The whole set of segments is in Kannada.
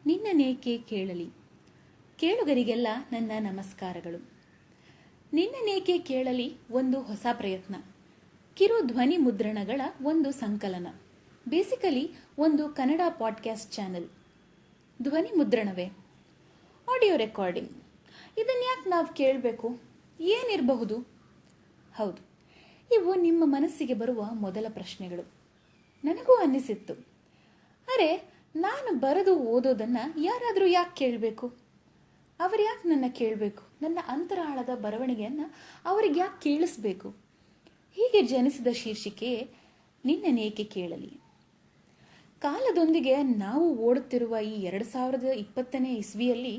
ನಿನ್ನನೇಕೆ ಕೇಳಲಿ. ಕೇಳುಗರಿಗೆಲ್ಲ ನನ್ನ ನಮಸ್ಕಾರಗಳು. ನಿನ್ನನೇಕೆ ಕೇಳಲಿ ಒಂದು ಹೊಸ ಪ್ರಯತ್ನ, ಕಿರು ಧ್ವನಿ ಮುದ್ರಣಗಳ ಒಂದು ಸಂಕಲನ, ಬೇಸಿಕಲಿ ಒಂದು ಕನ್ನಡ ಪಾಡ್ಕಾಸ್ಟ್ ಚಾನೆಲ್. ಧ್ವನಿ ಮುದ್ರಣವೇ? Audio recording. ಇದನ್ಯಾಕೆ ನಾವು ಕೇಳಬೇಕು? ಏನಿರಬಹುದು? ಹೌದು, ಇವು ನಿಮ್ಮ ಮನಸ್ಸಿಗೆ ಬರುವ ಮೊದಲ ಪ್ರಶ್ನೆಗಳು. ನನಗೂ ಅನ್ನಿಸಿತ್ತು, ಅರೆ, ನಾನು ಬರೆದು ಓದೋದನ್ನು ಯಾರಾದರೂ ಯಾಕೆ ಕೇಳಬೇಕು? ಅವರು ಯಾಕೆ ನನ್ನ ಕೇಳಬೇಕು? ನನ್ನ ಅಂತರಾಳದ ಬರವಣಿಗೆಯನ್ನು ಅವರಿಗೆ ಯಾಕೆ ಕೇಳಿಸ್ಬೇಕು? ಹೀಗೆ ಜನಿಸಿದ ಶೀರ್ಷಿಕೆಯೇ ನಿನ್ನನೇಕೆ ಕೇಳಲಿ. ಕಾಲದೊಂದಿಗೆ ನಾವು ಓಡುತ್ತಿರುವ ಈ 2020ನೇ ಇಸ್ವಿಯಲ್ಲಿ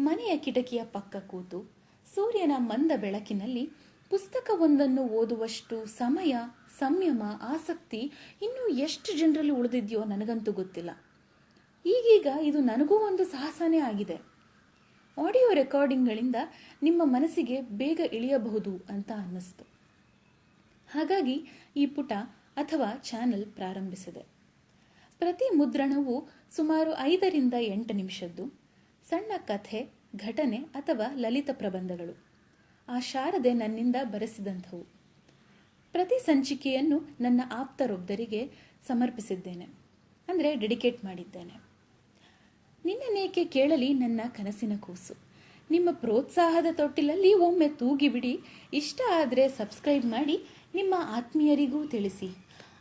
ಮನೆಯ ಕಿಟಕಿಯ ಪಕ್ಕ ಕೂತು ಸೂರ್ಯನ ಮಂದ ಬೆಳಕಿನಲ್ಲಿ ಪುಸ್ತಕವೊಂದನ್ನು ಓದುವಷ್ಟು ಸಮಯ, ಸಂಯಮ, ಆಸಕ್ತಿ ಇನ್ನೂ ಎಷ್ಟು ಜನರಲ್ಲಿ ಉಳಿದಿದೆಯೋ ನನಗಂತೂ ಗೊತ್ತಿಲ್ಲ. ಈಗೀಗ ಇದು ನನಗೂ ಒಂದು ಸಾಹಸನೇ ಆಗಿದೆ. ಆಡಿಯೋ ರೆಕಾರ್ಡಿಂಗ್ಗಳಿಂದ ನಿಮ್ಮ ಮನಸ್ಸಿಗೆ ಬೇಗ ಇಳಿಯಬಹುದು ಅಂತ ಅನ್ನಿಸ್ತು. ಹಾಗಾಗಿ ಈ ಪುಟ ಅಥವಾ ಚಾನೆಲ್ ಪ್ರಾರಂಭಿಸಿದೆ. ಪ್ರತಿ ಮುದ್ರಣವು ಸುಮಾರು 5ರಿಂದ 8 ನಿಮಿಷದ್ದು. ಸಣ್ಣ ಕಥೆ, ಘಟನೆ ಅಥವಾ ಲಲಿತ ಪ್ರಬಂಧಗಳು. ಆ ಶಾರದೆ ನನ್ನಿಂದ ಬರೆಸಿದಂಥವು. ಪ್ರತಿ ಸಂಚಿಕೆಯನ್ನು ನನ್ನ ಆಪ್ತರೊಬ್ಬರಿಗೆ ಸಮರ್ಪಿಸಿದ್ದೇನೆ, ಅಂದರೆ ಡೆಡಿಕೇಟ್ ಮಾಡಿದ್ದೇನೆ. ನಿನ್ನನೇಕೆ ಕೇಳಲಿ ನನ್ನ ಕನಸಿನ ಕೂಸು. ನಿಮ್ಮ ಪ್ರೋತ್ಸಾಹದ ತೊಟ್ಟಿಲಲ್ಲಿ ಒಮ್ಮೆ ತೂಗಿಬಿಡಿ. ಇಷ್ಟ ಆದರೆ ಸಬ್ಸ್ಕ್ರೈಬ್ ಮಾಡಿ, ನಿಮ್ಮ ಆತ್ಮೀಯರಿಗೂ ತಿಳಿಸಿ.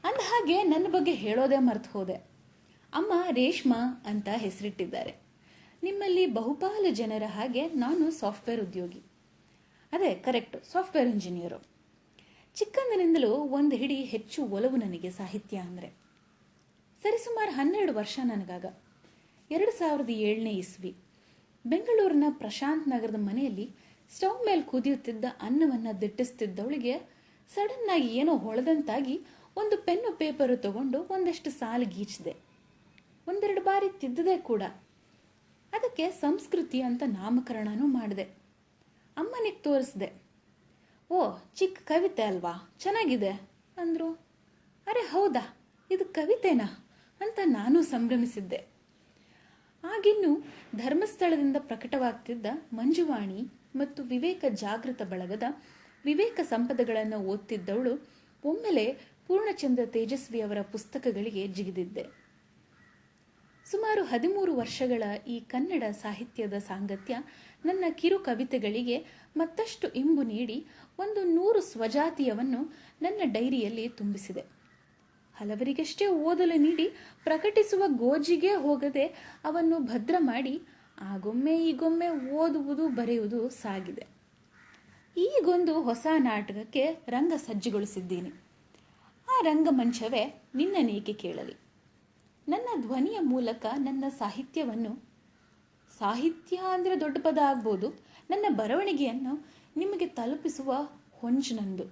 ಅಂದಹಾಗೆ ನನ್ನ ಬಗ್ಗೆ ಹೇಳೋದೇ ಮರ್ತು ಹೋದೆ. ಅಮ್ಮ ರೇಷ್ಮಾ ಅಂತ ಹೆಸರಿಟ್ಟಿದ್ದಾರೆ. ನಿಮ್ಮಲ್ಲಿ ಬಹುಪಾಲು ಜನರ ಹಾಗೆ ನಾನು ಸಾಫ್ಟ್ವೇರ್ ಉದ್ಯೋಗಿ. ಅದೇ ಕರೆಕ್ಟು, ಸಾಫ್ಟ್ವೇರ್ ಇಂಜಿನಿಯರು. ಚಿಕ್ಕಂದಿನಿಂದಲೂ ಒಂದು ಹಿಡಿ ಹೆಚ್ಚು ಒಲವು ನನಗೆ ಸಾಹಿತ್ಯ ಅಂದರೆ. ಸರಿಸುಮಾರು 12 ವರ್ಷ ನನಗಾಗ. 2007ನೇ ಇಸ್ವಿ. ಬೆಂಗಳೂರಿನ ಪ್ರಶಾಂತ್ ನಗರದ ಮನೆಯಲ್ಲಿ ಸ್ಟವ್ ಮೇಲೆ ಕುದಿಯುತ್ತಿದ್ದ ಅನ್ನವನ್ನು ದಿಟ್ಟಿಸ್ತಿದ್ದವಳಿಗೆ ಸಡನ್ನಾಗಿ ಏನೋ ಹೊಳೆದಂತಾಗಿ ಒಂದು ಪೆನ್ನು ಪೇಪರು ತಗೊಂಡು ಒಂದಷ್ಟು ಸಾಲು ಗೀಚಿದೆ. 1-2 ಬಾರಿ ತಿದ್ದಿದೆ ಕೂಡ. ಅದಕ್ಕೆ ಸಂಸ್ಕೃತಿ ಅಂತ ನಾಮಕರಣನೂ ಮಾಡಿದೆ. ಅಮ್ಮನಿಗೆ ತೋರಿಸಿದೆ. ಓ, ಚಿಕ್ಕ ಕವಿತೆ ಅಲ್ವಾ, ಚೆನ್ನಾಗಿದೆ ಅಂದರು. ಅರೆ ಹೌದಾ, ಇದು ಕವಿತೆನಾ ಅಂತ ನಾನು ಸಂಭ್ರಮಿಸಿದ್ದೆ. ಆಗಿನ್ನೂ ಧರ್ಮಸ್ಥಳದಿಂದ ಪ್ರಕಟವಾಗ್ತಿದ್ದ ಮಂಜುವಾಣಿ ಮತ್ತು ವಿವೇಕ ಜಾಗೃತ ಬಳಗದ ವಿವೇಕ ಸಂಪದಗಳನ್ನು ಓದ್ತಿದ್ದವಳು ಒಮ್ಮೆಲೆ ಪೂರ್ಣಚಂದ್ರ ತೇಜಸ್ವಿಯವರ ಪುಸ್ತಕಗಳಿಗೆ ಜಿಗಿದಿದ್ದೆ. ಸುಮಾರು 13 ವರ್ಷಗಳ ಈ ಕನ್ನಡ ಸಾಹಿತ್ಯದ ಸಾಂಗತ್ಯ ನನ್ನ ಕಿರು ಕವಿತೆಗಳಿಗೆ ಮತ್ತಷ್ಟು ಇಂಬು ನೀಡಿ ಒಂದು 100 ಸ್ವಜಾತಿಯವನ್ನು ನನ್ನ ಡೈರಿಯಲ್ಲಿ ತುಂಬಿಸಿದೆ. ಹಲವರಿಗಷ್ಟೇ ಓದಲು ನೀಡಿ ಪ್ರಕಟಿಸುವ ಗೋಜಿಗೆ ಹೋಗದೆ ಅವನ್ನು ಭದ್ರ ಮಾಡಿ ಆಗೊಮ್ಮೆ ಈಗೊಮ್ಮೆ ಓದುವುದು, ಬರೆಯುವುದು ಸಾಗಿದೆ. ಈಗೊಂದು ಹೊಸ ನಾಟಕಕ್ಕೆ ರಂಗ ಸಜ್ಜುಗೊಳಿಸಿದ್ದೀನಿ. ಆ ರಂಗಮಂಚವೇ ನಿನ್ನನೇಕೆ ಕೇಳಲಿ. ನನ್ನ ಧ್ವನಿಯ ಮೂಲಕ ನನ್ನ ಸಾಹಿತ್ಯವನ್ನು, ಸಾಹಿತ್ಯ ಅಂದರೆ ದೊಡ್ಡ ಪದ ಆಗ್ಬೋದು, ನನ್ನ ಬರವಣಿಗೆಯನ್ನು ನಿಮಗೆ ತಲುಪಿಸುವ ಹೊಂಚು ನಂದು.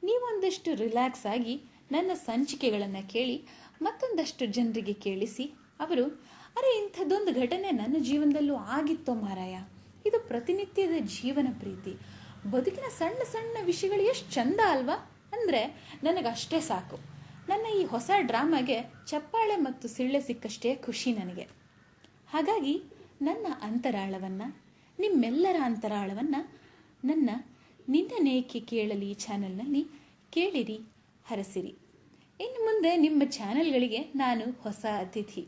ನೀವೊಂದಷ್ಟು ರಿಲ್ಯಾಕ್ಸ್ ಆಗಿ ನನ್ನ ಸಂಚಿಕೆಗಳನ್ನು ಕೇಳಿ ಮತ್ತೊಂದಷ್ಟು ಜನರಿಗೆ ಕೇಳಿಸಿ ಅವರು, ಅರೆ, ಇಂಥದ್ದೊಂದು ಘಟನೆ ನನ್ನ ಜೀವನದಲ್ಲೂ ಆಗಿತ್ತೋ ಮಾರಾಯ, ಇದು ಪ್ರತಿನಿತ್ಯದ ಜೀವನ ಪ್ರೀತಿ, ಬದುಕಿನ ಸಣ್ಣ ಸಣ್ಣ ವಿಷಯಗಳು ಎಷ್ಟು ಚಂದ ಅಲ್ವಾ ಅಂದರೆ ನನಗಷ್ಟೇ ಸಾಕು. ನನ್ನ ಈ ಹೊಸ ಡ್ರಾಮಾಗೆ ಚಪ್ಪಾಳೆ ಮತ್ತು ಸಿಳ್ಳೆ ಸಿಕ್ಕಷ್ಟೇ ಖುಷಿ ನನಗೆ. ಹಾಗಾಗಿ ನನ್ನ ಅಂತರಾಳವನ್ನು, ನಿಮ್ಮೆಲ್ಲರ ಅಂತರಾಳವನ್ನು ನನ್ನ ನಿನ್ನನೇಕೆ ಕೇಳಲಿ ಚಾನೆಲ್ನಲ್ಲಿ ಕೇಳಿರಿ, ಹರಸಿರಿ. ಇನ್ನು ಮುಂದೆ ನಿಮ್ಮ ಚಾನೆಲ್ಗಳಿಗೆ ನಾನು ಹೊಸ ಅತಿಥಿ.